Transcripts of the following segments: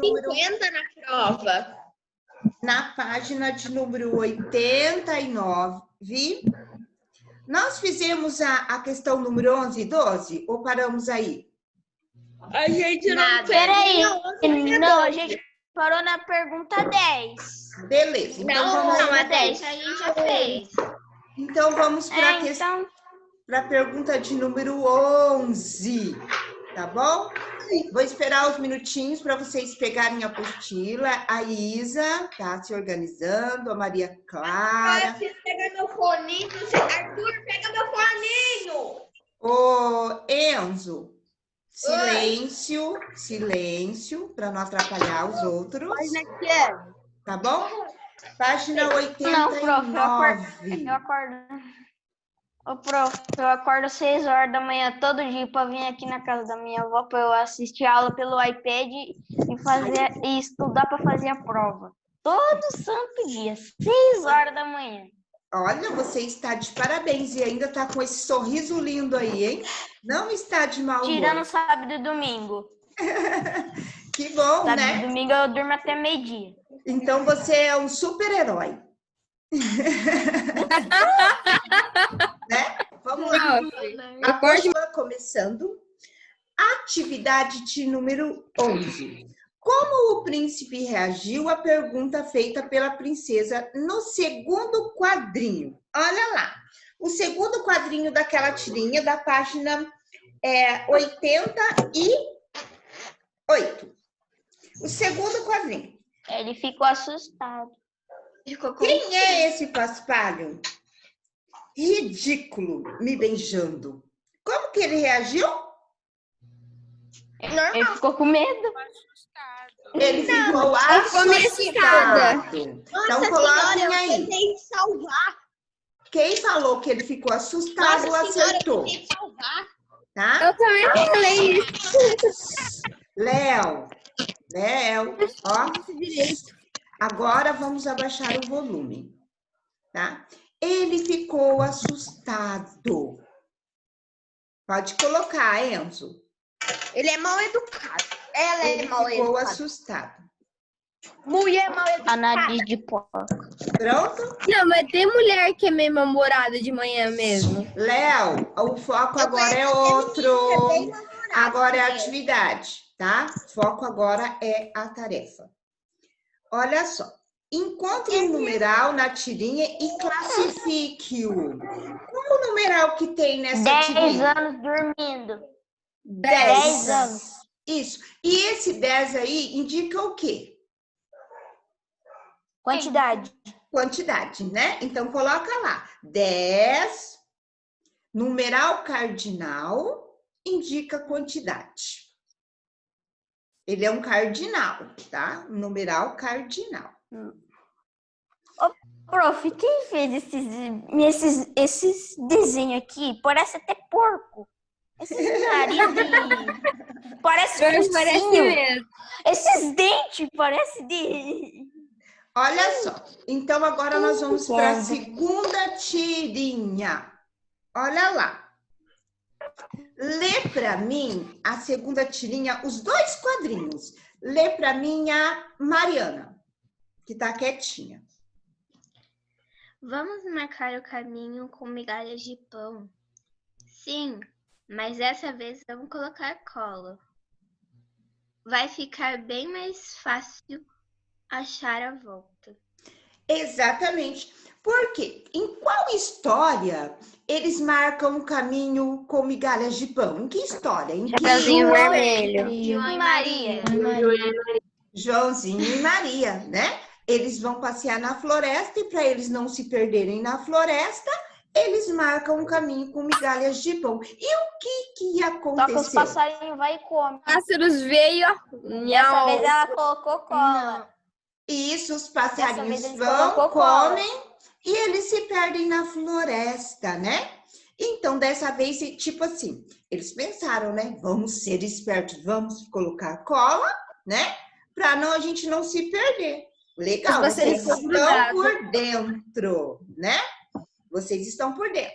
número... 50 na prova. Na página de número 89, nós fizemos a questão número 11 e 12, ou paramos aí? A gente não Nada. fez. Peraí. nem a Não, a 12. gente parou na pergunta 10. Beleza, então Não, vamos... não, a 10 a gente já fez. Então vamos para Então, a pergunta de número 11, tá bom? Vou esperar uns minutinhos para vocês pegarem a apostila. A Isa tá se organizando, a Maria Clara. Pega meu foninho. Arthur, pega meu foninho. Ô, Enzo, silêncio, silêncio, para não atrapalhar os outros. Tá bom? Página 89. não, prof, eu acordo. Ô, prof, eu acordo 6 horas da manhã todo dia para vir aqui na casa da minha avó para eu assistir a aula pelo iPad e estudar para fazer a prova. Todo santo dia, 6 horas da manhã. Olha, você está de parabéns e ainda está com esse sorriso lindo aí, hein? Não está de mau humor. Tirando sábado e domingo. Que bom, Sábado né? e domingo eu durmo até meio-dia. Então você é um super-herói. Né? Vamos lá. Apostila começando. Atividade de número 11. Como o príncipe reagiu à pergunta feita pela princesa no segundo quadrinho? Olha lá. O segundo quadrinho daquela tirinha da página 88. O segundo quadrinho. Ele ficou assustado. Quem é esse paspalho? Ridículo, me beijando. Como que ele reagiu? Ele ficou com medo. Ele ficou assustado. Então coloquem aí. Tentei salvar. Quem falou que ele ficou assustado acertou. Salvar. Tá? Eu também falei isso. Léo, ó. Agora vamos abaixar o volume, tá? Ele ficou assustado. Pode colocar, Enzo. Ele é mal educado. Ela Ele é mal ficou educada. assustado. Mulher mal A educada. nariz de porco. Pronto? Não, mas tem mulher que é meio mal-humorada de manhã mesmo. Léo, o foco agora é outro. Agora é a atividade, tá? O foco agora é a tarefa. Olha só. Encontre um numeral na tirinha e classifique-o. Qual o numeral que tem nessa 10 tirinha? anos dormindo. 10 anos. Isso. E esse 10 aí indica o quê? Quantidade. Quantidade, né? Então, coloca lá. 10, numeral cardinal, indica quantidade. Ele é um cardinal, tá? Numeral cardinal. Prof, quem fez esses desenhos aqui? Parece até porco. Esses nariz de... Parece focinho. mesmo. Esses dentes parece de... Olha só. Então, agora nós vamos para a segunda tirinha. Olha lá. Lê para mim a segunda tirinha, os dois quadrinhos. Lê para mim a Mariana, que tá quietinha. Vamos marcar o caminho com migalhas de pão. Sim, mas dessa vez vamos colocar cola. Vai ficar bem mais fácil achar a volta. Exatamente. Porque em qual história eles marcam o caminho com migalhas de pão? Em que história? Em que Chapeuzinho vermelho. João e Maria. Joãozinho e Maria, né? Eles vão passear na floresta e para eles não se perderem na floresta, eles marcam um caminho com migalhas de pão. E o que Só que os aconteceu? passarinhos vai e come. Pássaros veio, ó. Dessa Nhau. vez ela colocou cola. Isso, os Dessa passarinhos vez eles vão, colocou cola. comem e eles se perdem na floresta, né? Então, dessa vez, tipo assim, eles pensaram, né? Vamos ser espertos, vamos colocar cola, né? Para a gente não se perder. Legal, Mas vocês vocês estão por dentro, né? Vocês estão por dentro.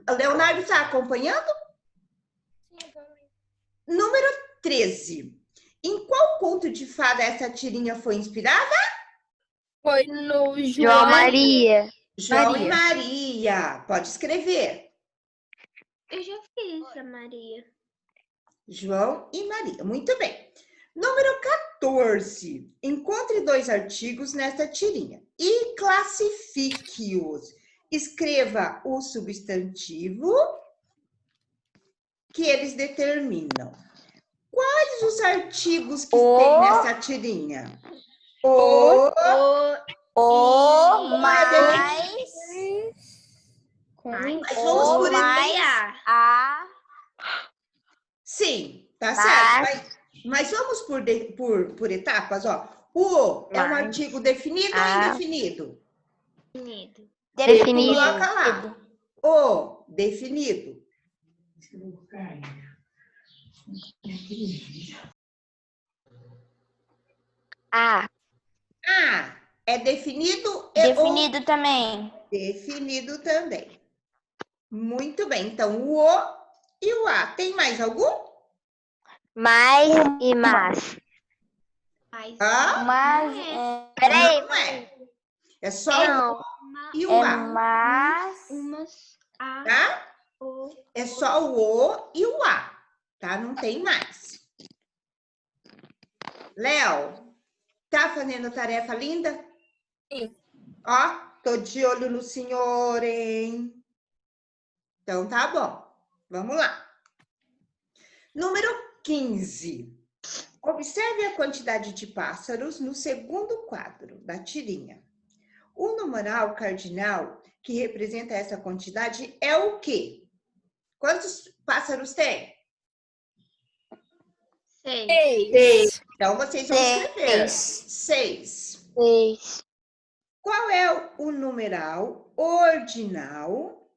O Leonardo está acompanhando? Número 13. Em qual conto de fada essa tirinha foi inspirada? Foi no João Maria. João e Maria. Pode escrever. Eu já fiz a Maria. João e Maria. Muito bem. Número 14. Encontre 2 artigos nesta tirinha e classifique-os. Escreva o substantivo que eles determinam. Quais os artigos que tem nessa tirinha? Mas vamos por A. Sim, tá certo. Mas vamos por etapas, ó. O é um artigo definido ou indefinido? Definido. Definido. Coloca lá. O definido. A. A é definido e Definido também. definido também. Muito bem. Então, o e o A. Tem mais algum? Mais e mais. Mas Mas. Peraí. Não é. É só o e o A. Mas. umas A, Tá? O. É só o e o A. Tá? Não tem mais. Léo, tá fazendo tarefa linda? Sim. Ó, tô de olho no senhor, hein? Então, tá bom. Vamos lá. Número 15. Observe a quantidade de pássaros no segundo quadro da tirinha. O numeral cardinal que representa essa quantidade é o quê? Quantos pássaros tem? 6. Então, vocês vão escrever. 6. Qual é o numeral ordinal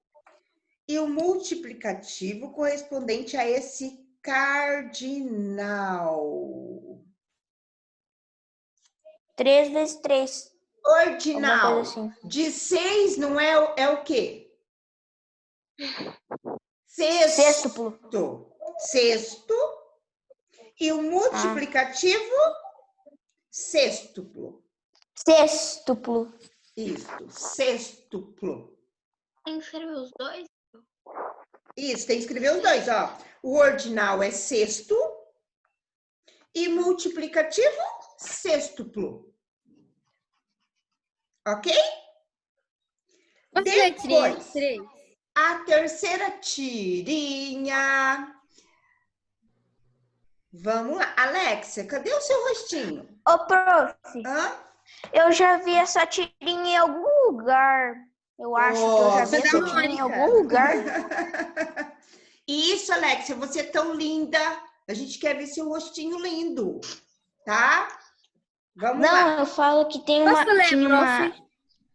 e o multiplicativo correspondente a esse cardinal? 3 vezes 3. Ordinal. Assim. De 6 não é o quê? Sextuplo. Sexto. E o multiplicativo? Sextuplo. Sextuplo. Isso, sextuplo. Tem que escrever os dois? Isso, tem que escrever os dois, ó. O ordinal é sexto e multiplicativo sextuplo. Ok? Depois, a terceira tirinha. Vamos lá. Alexia, cadê o seu rostinho? Ô, prof, Hã? eu já vi essa tirinha em algum lugar. Eu acho que eu já vi essa tirinha em algum lugar. Isso, Alexia, você é tão linda. A gente quer ver seu rostinho lindo, tá? Vamos lá. Não, eu falo que tem tinha uma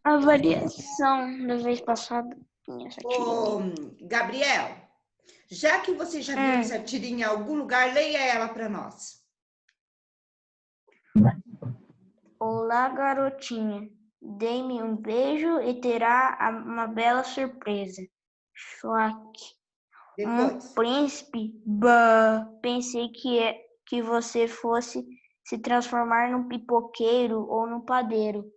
avaliação da vez passada. Essa Ô, Gabriel, já que você já viu essa tirinha em algum lugar, leia ela para nós. Olá, garotinha. Dê-me um beijo e terá uma bela surpresa. Choque. Depois. Um príncipe? Bah, pensei que você fosse se transformar num pipoqueiro ou num padeiro.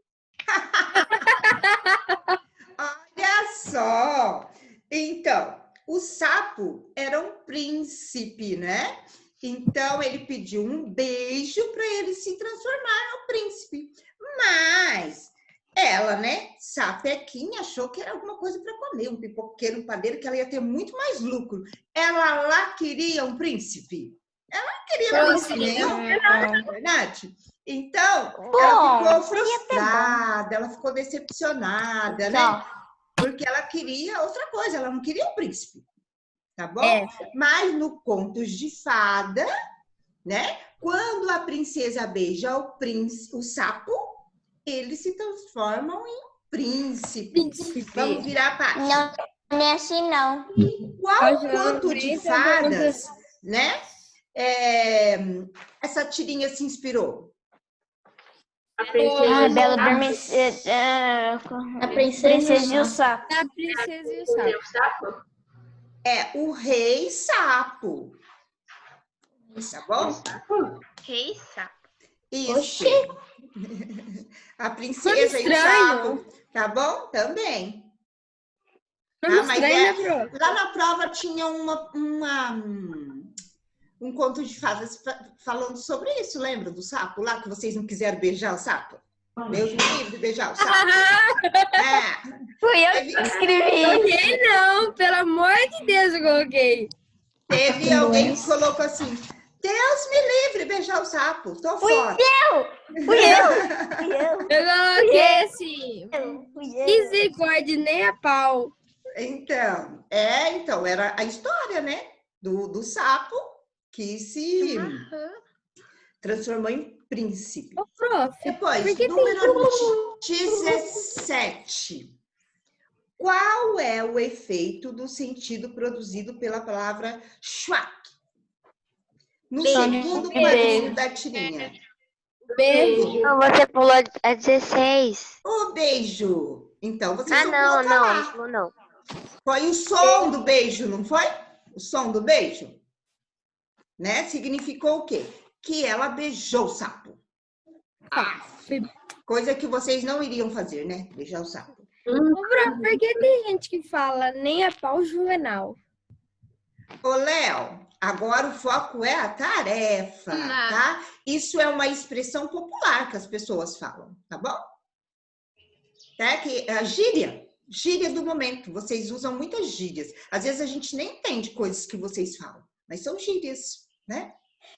Olha só! Então, o sapo era um príncipe, né? Então, ele pediu um beijo para ele se transformar no príncipe. Mas ela, né, sapequinha, achou que era alguma coisa para comer, um pipoqueiro, um padeiro, que ela ia ter muito mais lucro. Ela lá queria um príncipe. Ela não queria príncipe nenhum, não é verdade? Então, ela ficou frustrada, ela ficou decepcionada, né? Porque ela queria outra coisa, ela não queria um príncipe, tá bom? Mas no Contos de Fada, né? Quando a princesa beija o sapo, eles se transformam em príncipes. Vamos virar a página. Não é assim, não. Qual conto de fadas, né? Essa tirinha se inspirou? A Bela Adormecida. A Princesa e o Sapo. A Princesa e o Sapo. É o Rei Sapo. Tá bom? Rei sapo. Isso. A princesa e o sapo. Tá bom? Também. Nome Mas estranho, né, Pro? lá na prova tinha um conto de fadas falando sobre isso, lembra do sapo lá, que vocês não quiseram beijar o sapo? Deus me livre, beijar o sapo. Fui eu que escrevi. Coloquei não, pelo amor de Deus, eu coloquei. Teve alguém que colocou assim, Deus me livre, beijar o sapo, tô fora. Fui eu. Eu coloquei assim, misericórdia, nem a pau. Então, era a história, né? Do sapo que se transformou em príncipe. Ô, prof, Depois, por que número 17. Qual é o efeito do sentido produzido pela palavra schwack? No segundo quadrinho da tirinha. beijo? Não, você pulou a 16. O beijo. Então, você só Não, coloca lá. não pulou não. Foi o som do beijo, não foi? O som do beijo? Né? Significou o quê? Que ela beijou o sapo. Coisa que vocês não iriam fazer, né? Beijar o sapo. Ô, prof, por que tem gente que fala nem a pau juvenal? Ô, Léo, agora o foco é a tarefa, tá? Isso é uma expressão popular que as pessoas falam, tá bom? Tá? Que a gíria do momento. Vocês usam muitas gírias. Às vezes a gente nem entende coisas que vocês falam, mas são gírias, né?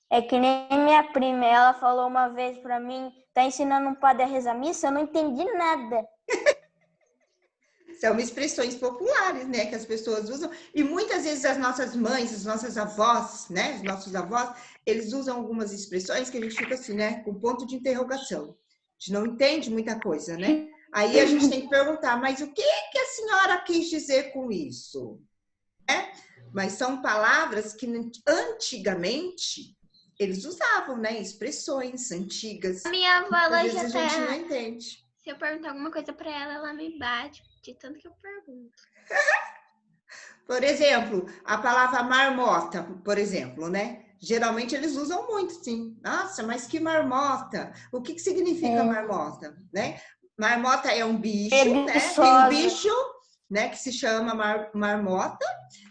É que nem minha prima, ela falou uma vez pra mim, tá ensinando um padre a rezar missa, eu não entendi nada. São expressões populares, né, que as pessoas usam. E muitas vezes as nossas mães, as nossas avós, né, os nossos avós, eles usam algumas expressões que a gente fica assim, né, com ponto de interrogação. A gente não entende muita coisa, né? Aí a gente tem que perguntar, mas o que a senhora quis dizer com isso? É? Mas são palavras que antigamente eles usavam, né, expressões antigas. A minha avó, ela Às vezes já a gente não tá... entende. Se eu perguntar alguma coisa pra ela, ela me bate, de tanto que eu pergunto. Por exemplo, a palavra marmota, por exemplo, né? Geralmente eles usam muito, sim. Nossa, mas que marmota! O que significa marmota, né? Marmota é um bicho, né? Tem um bicho, né, que se chama marmota,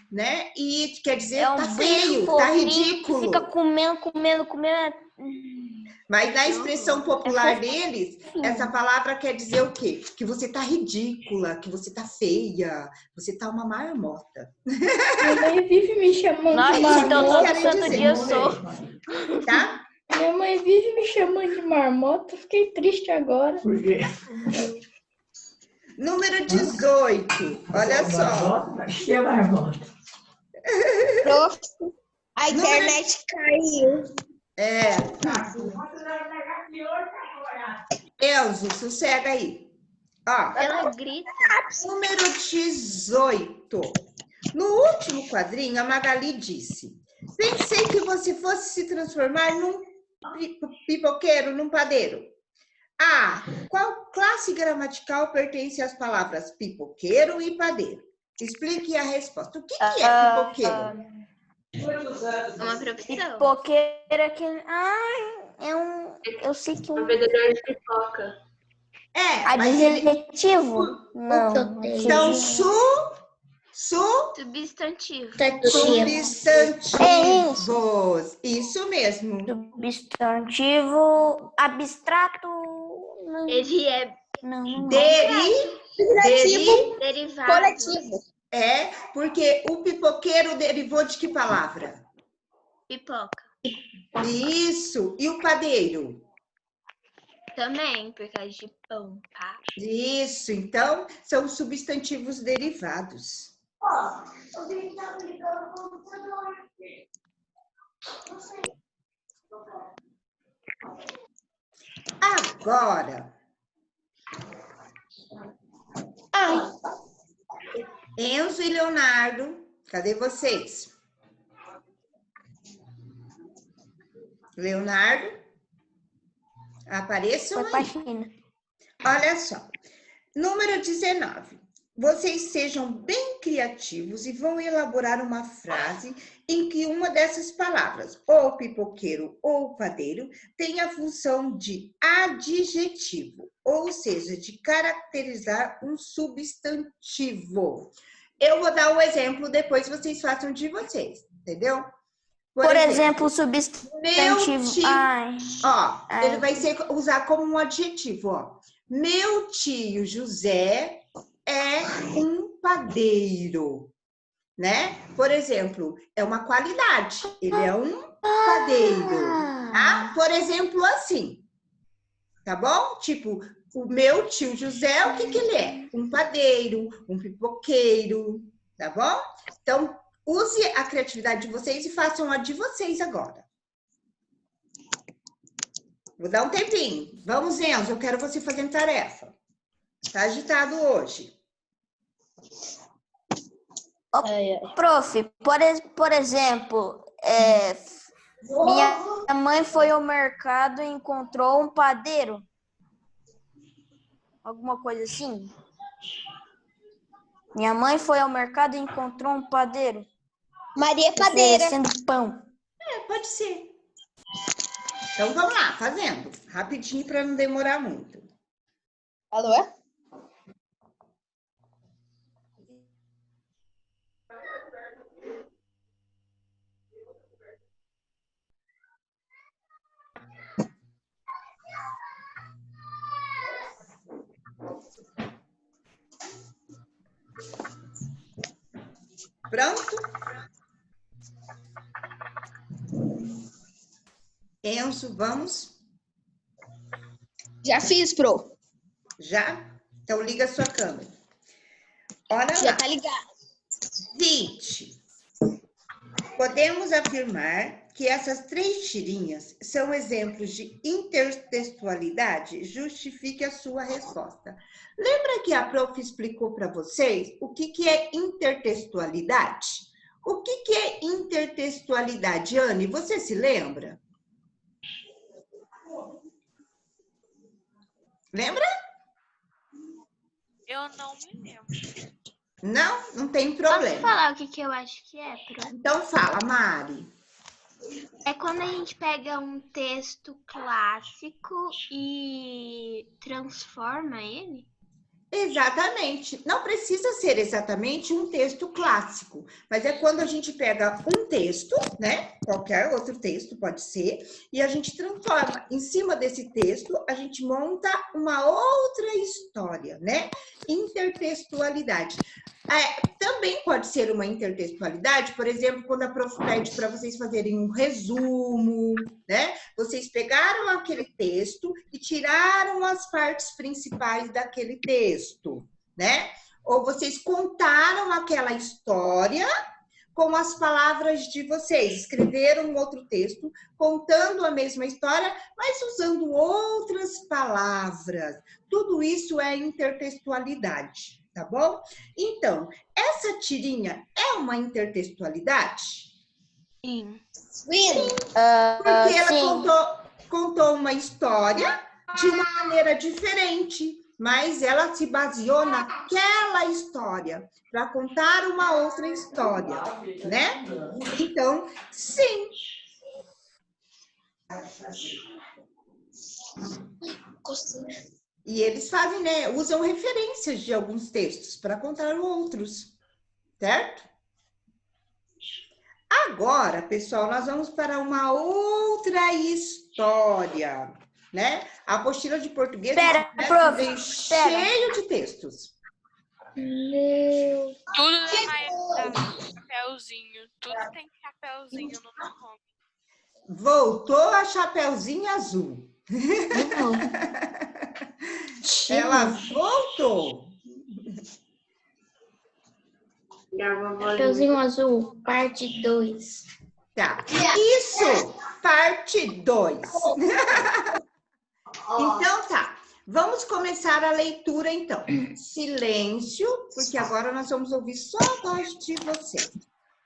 né? E quer dizer, tá feio, tá ridículo. Fica comendo. Mas na expressão popular deles, essa palavra quer dizer o quê? Que você tá ridícula, que você tá feia, você tá uma marmota. Minha mãe vive me chamando Nossa, de então marmota. todo santo dia eu sou. Tá? Minha mãe vive me chamando de marmota. Fiquei triste agora. Por quê? Número 18. Olha só. Que é marmota? Prof, a internet caiu. Elzo, sossega aí. Ó, Ela grita. número 18. No último quadrinho, a Magali disse: pensei que você fosse se transformar num pipoqueiro, num padeiro. Qual classe gramatical pertence às palavras pipoqueiro e padeiro? Explique a resposta. O que é pipoqueiro? Uma profissão. Pipoqueiro é que... Eu sei que... Vendedor de pipoca. Mas ele... Adjetivo? Não. Então, Substantivo. substantivos. Isso mesmo. Substantivo abstrato. Não. Ele é Não. derivado. Coletivo. Porque o pipoqueiro derivou de que palavra? Pipoca. Isso. E o padeiro? Também, por causa de pão, tá? Isso. Então, são substantivos derivados. Agora, Enzo e Leonardo, cadê vocês? Leonardo, apareçam Foi pra aí. China. Olha só, número 19. vocês sejam bem criativos e vão elaborar uma frase em que uma dessas palavras, ou pipoqueiro ou padeiro, tem a função de adjetivo, ou seja, de caracterizar um substantivo. Eu vou dar um exemplo, depois vocês façam de vocês, entendeu? Por exemplo, substantivo. Meu tio, ele vai usar como um adjetivo, ó. Meu tio José é um padeiro, né? Por exemplo, é uma qualidade. Ele é um padeiro, tá? Por exemplo, assim, tá bom? Tipo, o meu tio José, o que que ele é? Um padeiro, um pipoqueiro, tá bom? Então, use a criatividade de vocês e façam a de vocês agora. Vou dar um tempinho. Vamos, Enzo, eu quero você fazendo tarefa. Tá agitado hoje. Prof, por exemplo, minha mãe foi ao mercado e encontrou um padeiro. Alguma coisa assim? Minha mãe foi ao mercado e encontrou um padeiro. Maria Padeira. Oferecendo pão. Pode ser. Então, vamos lá, fazendo. Rapidinho para não demorar muito. Alô? Pronto? Enzo, vamos? Já fiz, Pro. Já? Então, liga a sua câmera. Olha Já lá. tá ligado. 20. Podemos afirmar que essas 3 tirinhas são exemplos de intertextualidade? Justifique a sua resposta. Lembra que a prof explicou para vocês o que é intertextualidade? O que é intertextualidade, Anne? Você se lembra? Lembra? Eu não me lembro. Não? Não tem Posso problema. falar o que eu acho que é, Pro? Então fala, Mari. É quando a gente pega um texto clássico e transforma ele? Exatamente. Não precisa ser exatamente um texto clássico, mas é quando a gente pega um texto, né? Qualquer outro texto pode ser, e a gente transforma. Em cima desse texto, a gente monta uma outra história, né? Intertextualidade. Também pode ser uma intertextualidade, por exemplo, quando a prof pede para vocês fazerem um resumo, né? Vocês pegaram aquele texto e tiraram as partes principais daquele texto, né? Ou vocês contaram aquela história com as palavras de vocês, escreveram um outro texto contando a mesma história, mas usando outras palavras. Tudo isso é intertextualidade. Tá bom? Então, essa tirinha é uma intertextualidade? Sim. Porque ela contou uma história de uma maneira diferente, mas ela se baseou naquela história para contar uma outra história, né? Então, sim. E eles fazem, né? Usam referências de alguns textos para contar outros, certo? Agora, pessoal, nós vamos para uma outra história, né? A apostila de português veio cheio de textos. Tudo tem chapéuzinho. Tudo tem chapéuzinho no nome. Voltou a Chapeuzinho Azul. Ela voltou. Chapeuzinho Azul, parte 2. Tá. Isso, parte 2. Então tá. Vamos começar a leitura, então. Silêncio, porque agora nós vamos ouvir só a voz de vocês.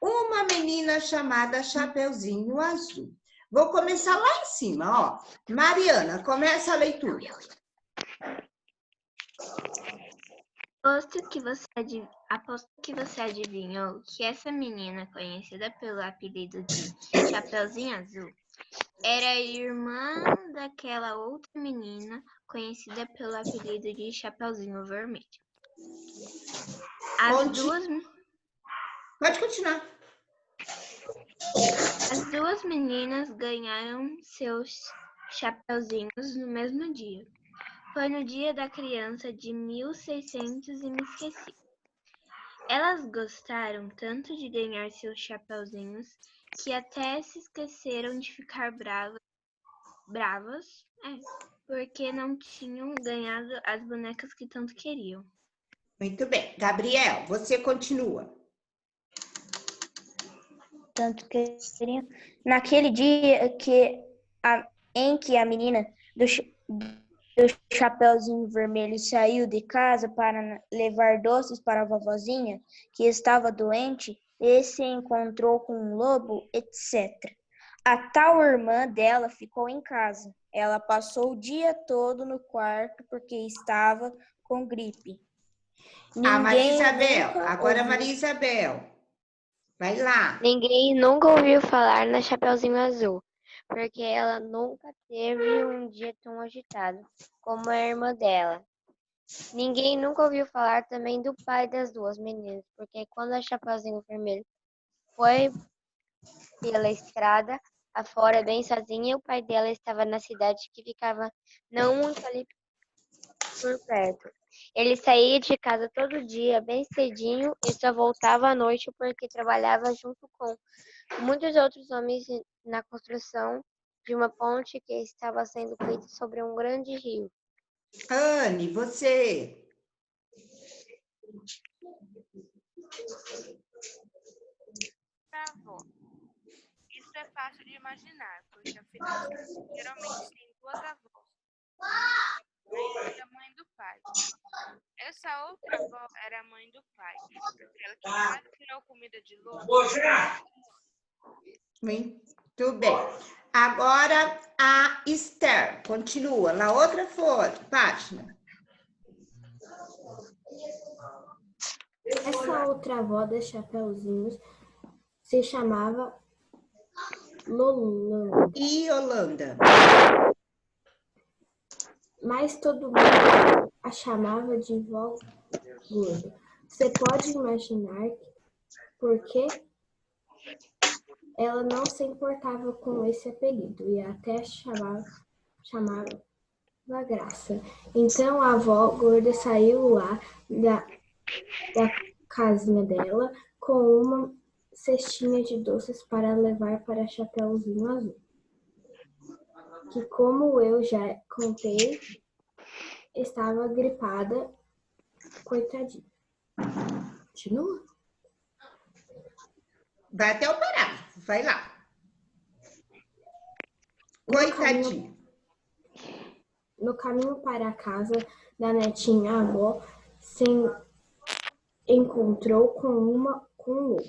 Uma menina chamada Chapeuzinho Azul. Vou começar lá em cima, ó. Mariana, começa a leitura. Aposto que você adivinhou que essa menina, conhecida pelo apelido de Chapeuzinho Azul, era a irmã daquela outra menina, conhecida pelo apelido de Chapeuzinho Vermelho. Pode continuar. As duas meninas ganharam seus chapeuzinhos no mesmo dia. Foi no dia da criança de 1600 e me esqueci. Elas gostaram tanto de ganhar seus chapeuzinhos que até se esqueceram de ficar bravas, porque não tinham ganhado as bonecas que tanto queriam. Muito bem. Gabriel, você continua. Tanto queriam. Naquele dia em que a menina do Chapeuzinho Vermelho saiu de casa para levar doces para a vovozinha, que estava doente, e se encontrou com um lobo, etc. A tal irmã dela ficou em casa. Ela passou o dia todo no quarto porque estava com gripe. Maria Isabel. Agora, Maria Isabel. Vai lá. Ninguém nunca ouviu falar na Chapeuzinho Azul, porque ela nunca teve um dia tão agitado como a irmã dela. Ninguém nunca ouviu falar também do pai das duas meninas, porque quando a Chapeuzinho Vermelho foi pela estrada afora bem sozinha, o pai dela estava na cidade que ficava não muito ali por perto. Ele saía de casa todo dia, bem cedinho, e só voltava à noite porque trabalhava junto com muitos outros homens na construção de uma ponte que estava sendo feita sobre um grande rio. Anne, você. Travou. Isso é fácil de imaginar, porque afinal geralmente tem duas avós. A mãe do pai. Essa outra avó era a mãe do pai, porque ela que mais tirou comida de lobo. Muito bem. Agora a Esther, continua. Na outra página. Essa outra avó das Chapeuzinhos se chamava Lolanda. E Holanda? Mas todo mundo a chamava de vó gorda. Você pode imaginar por que ela não se importava com esse apelido e até chamava graça. Então a avó gorda saiu lá da casinha dela com uma cestinha de doces para levar para Chapeuzinho Azul, que, como eu já contei, estava gripada, coitadinha. Continua? Vai até o parágrafo, vai lá. Coitadinha. No caminho para a casa da netinha, a avó se encontrou com um lobo.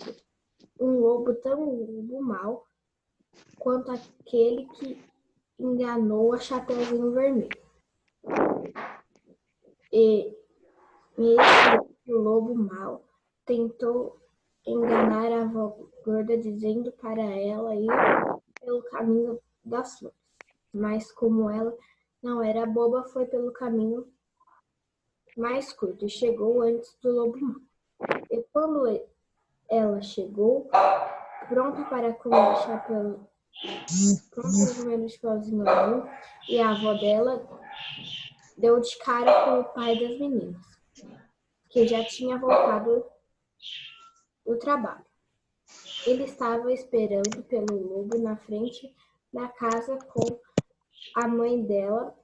Um lobo tão lobo mau quanto aquele que enganou a Chapeuzinho Vermelho. E esse lobo mau tentou enganar a avó gorda, dizendo para ela ir pelo caminho das flores. Mas como ela não era boba, foi pelo caminho mais curto e chegou antes do lobo mau. E quando ela chegou, pronta para comer Chapeuzinho Azul, e a avó dela deu de cara com o pai das meninas, que já tinha voltado do trabalho. Ele estava esperando pelo lobo na frente da casa com a mãe dela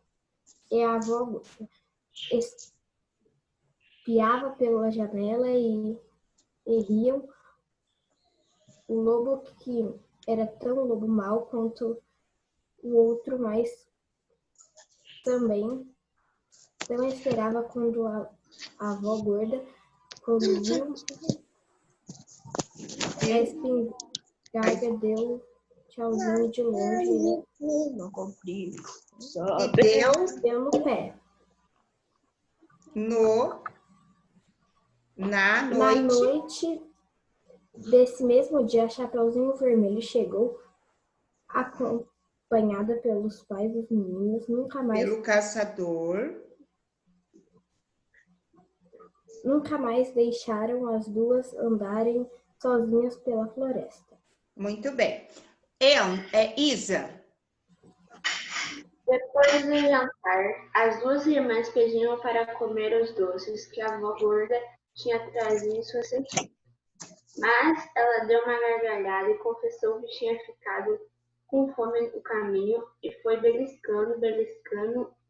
e a avó gorda. Espiava pela janela e riam. O lobo, que era tão lobo mau quanto o outro, mas também esperava quando a avó gorda, quando viu a espingarda, deu tchauzinho de longe e deu no pé. Na Na noite. noite desse mesmo dia, a Chapeuzinho Vermelho chegou acompanhada pelos pais dos meninos. Nunca Pelo caçador. mais deixaram as duas andarem sozinhas pela floresta. Muito bem. Isa. Depois do jantar, as duas irmãs pediam para comer os doces que a avó gorda tinha trazido em sua cestinha. Mas ela deu uma gargalhada e confessou que tinha ficado com fome no caminho e foi beliscando,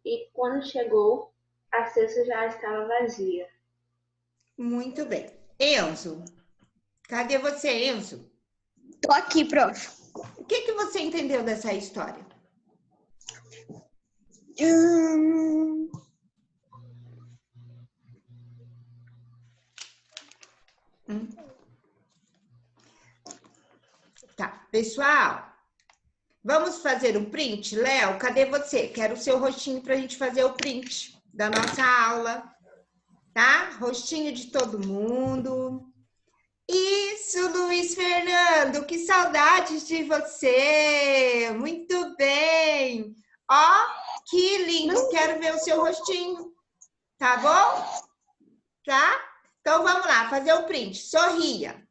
e quando chegou, a cesta já estava vazia. Muito bem. Enzo. Cadê você, Enzo? Tô aqui, prof. O que você entendeu dessa história? Tá, pessoal, vamos fazer um print? Léo, cadê você? Quero o seu rostinho para a gente fazer o print da nossa aula, tá? Rostinho de todo mundo. Isso, Luiz Fernando, que saudades de você! Muito bem! Ó, que lindo! Quero ver o seu rostinho, tá bom? Tá? Então, vamos lá, fazer o print. Sorria.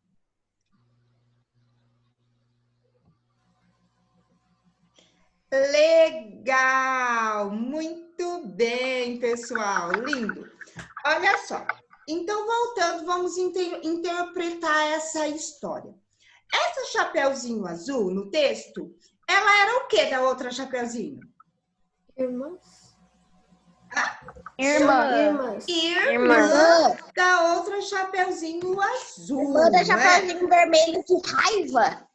Legal! Muito bem, pessoal. Lindo. Olha só. Então, voltando, vamos interpretar essa história. Essa Chapeuzinho Azul, no texto, ela era o que da outra Chapeuzinho? Irmãs. Irmã da outra Chapeuzinho Azul. Irmã da Chapeuzinho Vermelho, que raiva!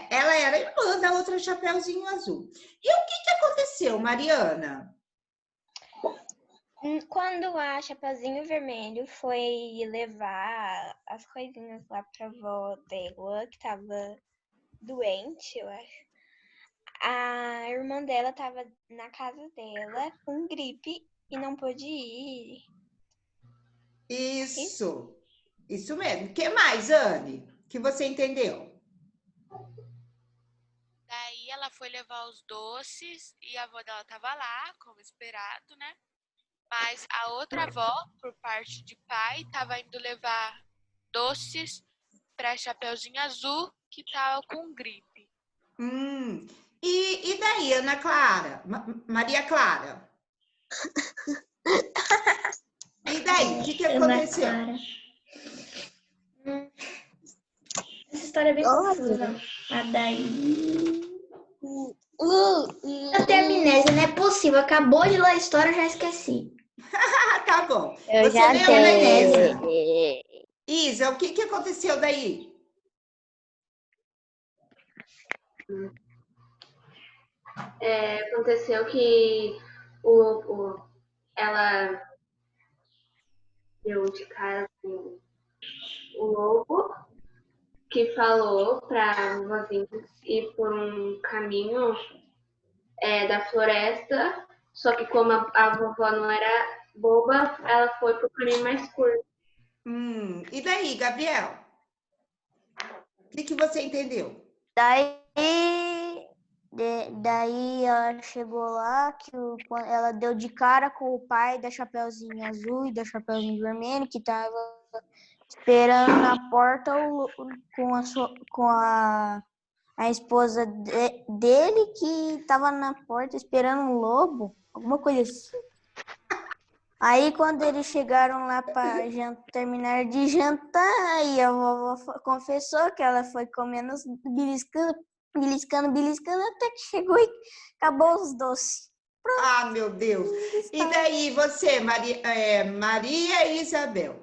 Ela era irmã da outra Chapeuzinho Azul. E o que aconteceu, Mariana? Quando a Chapeuzinho Vermelho foi levar as coisinhas lá pra avó dela, que tava doente, eu acho, a irmã dela tava na casa dela com gripe e não pôde ir. Isso mesmo. O que mais, Anne, que você entendeu? Daí ela foi levar os doces e a avó dela tava lá, como esperado, né? Mas a outra avó, por parte de pai, estava indo levar doces para Chapeuzinho Azul, que estava com gripe. E daí, Ana Clara? Maria Clara? E daí, o que aconteceu? Essa história é bem confusa. Mas daí... Eu tenho amnésia, não é possível. Acabou de ler a história, eu já esqueci. Tá bom. Eu Você já leu, né, Isa? sei. Isa, o que aconteceu daí? Aconteceu que ela deu de cara com o lobo, que falou para o vozinho ir por um caminho da floresta, só que como a vovó não era boba, ela foi pro caminho mais curto. E daí, Gabriel? O que você entendeu? Daí ela chegou lá, ela deu de cara com o pai da Chapeuzinho Azul e da Chapeuzinho Vermelho, que tava esperando na porta com a esposa dele, que tava na porta esperando um lobo, alguma coisa assim. Aí, quando eles chegaram lá para terminar de jantar, aí a vovó confessou que ela foi comendo, beliscando, até que chegou e acabou os doces. Pronto. Ah, meu Deus! E daí, você, Maria e Isabel?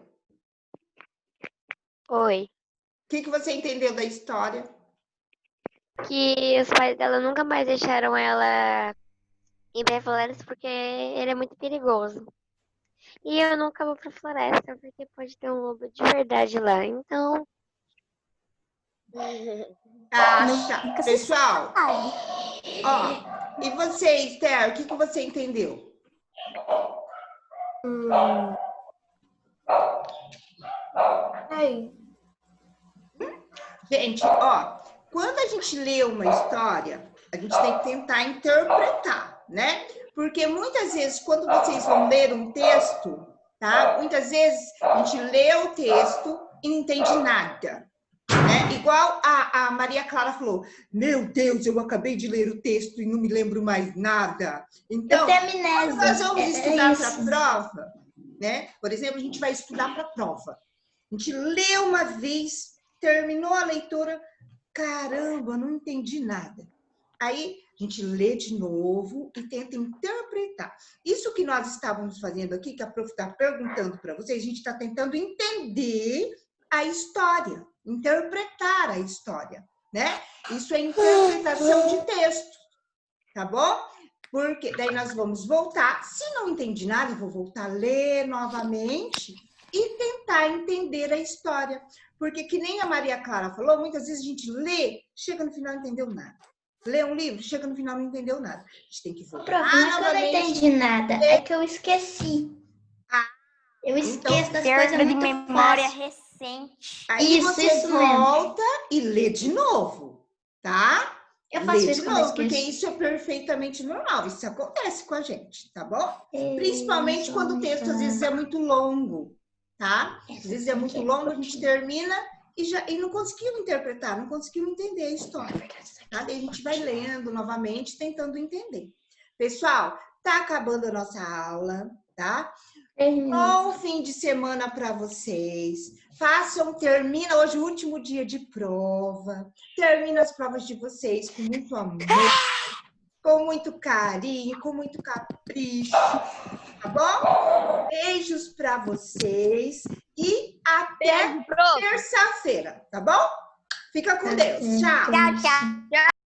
Oi. O que você entendeu da história? Que os pais dela nunca mais deixaram ela ir pra floresta porque ele é muito perigoso. E eu nunca vou pra floresta porque pode ter um lobo de verdade lá. Então. Pessoal, ó, e você, Esther, o que você entendeu? Aí. Gente, ó, quando a gente lê uma história, a gente tem que tentar interpretar, né? Porque muitas vezes, quando vocês vão ler um texto, tá? Muitas vezes a gente lê o texto e não entende nada, né? Igual a Maria Clara falou, meu Deus, eu acabei de ler o texto e não me lembro mais nada. Então, quando nós vamos estudar para a prova, né? Por exemplo, a gente vai estudar para a prova. A gente lê uma vez, terminou a leitura, caramba, não entendi nada. Aí a gente lê de novo e tenta interpretar. Isso que nós estávamos fazendo aqui, que a prof está perguntando para vocês, a gente está tentando entender a história, interpretar a história, né? Isso é interpretação de texto, tá bom? Porque daí nós vamos voltar. Se não entendi nada, eu vou voltar a ler novamente e tentar entender a história. Porque que nem a Maria Clara falou, muitas vezes a gente lê, chega no final e não entendeu nada. Lê um livro, chega no final e não entendeu nada. A gente tem que voltar. Prof, não é que eu não entendi nada, é que eu esqueci. Eu esqueço das coisas Perda de muito memória fácil. recente. Aí Isso, você isso mesmo. volta e lê de novo, tá? Eu faço Lê isso de quando eu novo, porque esqueço. isso é perfeitamente normal. Isso acontece com a gente, tá bom? Principalmente quando o texto às vezes é muito longo, tá? Às vezes é muito longo, a gente termina e não conseguiu interpretar, não conseguiu entender a história, tá? Daí a gente vai lendo novamente, tentando entender. Pessoal, tá acabando a nossa aula, tá? Bom fim de semana para vocês. Termina hoje o último dia de prova. Termina as provas de vocês com muito amor, com muito carinho, com muito capricho, tá bom? Beijos para vocês e até terça-feira, tá bom? Fica com Deus. Tchau. Tchau, tchau.